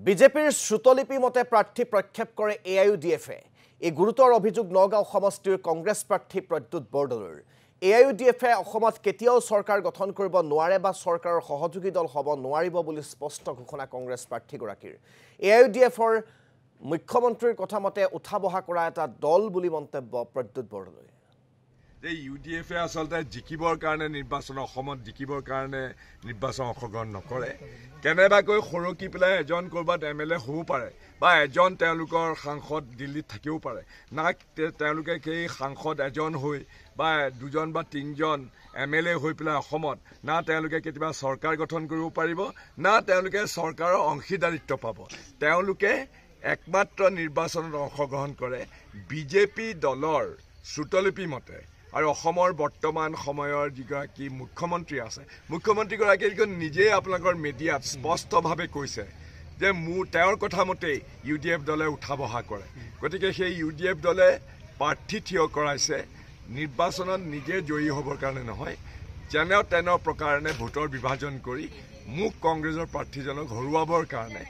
বিজেপিৰ শ্ৰুতলিপি মতে প্ৰাৰ্থী প্ৰক্ষেপ কৰে এআইইউডিএফে। এই গুৰুতৰ অভিযোগ নগাঁও সমষ্টিৰ কংগ্ৰেছ প্ৰাৰ্থী প্ৰদ্যুৎ বৰদলৈৰ। এআইইউডিএফে অসমত কেতিয়াও চৰকাৰ গঠন কৰিব নোৱাৰে বা চৰকাৰৰ সহযোগী দল হ'ব নোৱাৰিব বুলি স্পষ্ট ঘোষণা কংগ্ৰেছ প্ৰাৰ্থীগৰাকীৰ। এআইইউডিএফৰ মুখ্যমন্ত্ৰীৰ কথা মতে উঠা বহা কৰা এটা দল বুলি মন্তব্য প্ৰদ্যুৎ বৰদলৈৰ। যে ইউডিএফে আসলতে জিকিবৰ কাৰণে নিৰ্বাচন অসমত জিকিবৰ কাৰণে নিৰ্বাচন অংশগ্ৰহণ নকৰে। কেনেবাকৈ সৰকি পেলাই এজন কৰবাত এমএলএ হ'ব পাৰে বা এজন তেওঁলোকৰ সাংসদ দিল্লীত থাকিব পাৰে, না তেওঁলোকে সেই সাংসদ এজন হৈ বা দুজন বা তিনিজন এমএলএ হৈ পেলাই অসমত না তেওঁলোকে কেতিয়াবা চৰকাৰ গঠন কৰিব পাৰিব, না তেওঁলোকে চৰকাৰৰ অংশীদাৰিত্ব পাব। তেওঁলোকে একমাত্ৰ নিৰ্বাচনত অংশগ্ৰহণ কৰে বিজেপি দলৰ শ্ৰুতলিপি মতে। আৰু অসমৰ বৰ্তমান সময়ৰ যিগৰাকী মুখ্যমন্ত্ৰী আছে, মুখ্যমন্ত্ৰীগৰাকীয়ে নিজেই আপোনালোকৰ মিডিয়াত স্পষ্টভাৱে কৈছে যে তেওঁৰ কথা মতেই ইউডিএফ দলে উঠা বহা কৰে। গতিকে সেই ইউডিএফ দলে প্ৰাৰ্থী থিয় কৰাইছে নিৰ্বাচনত নিজে জয়ী হ'বৰ কাৰণে নহয়, যেনে তেনে প্ৰকাৰে ভোটৰ বিভাজন কৰি মোক কংগ্ৰেছৰ প্ৰাৰ্থীজনক হৰুৱাবৰ কাৰণে।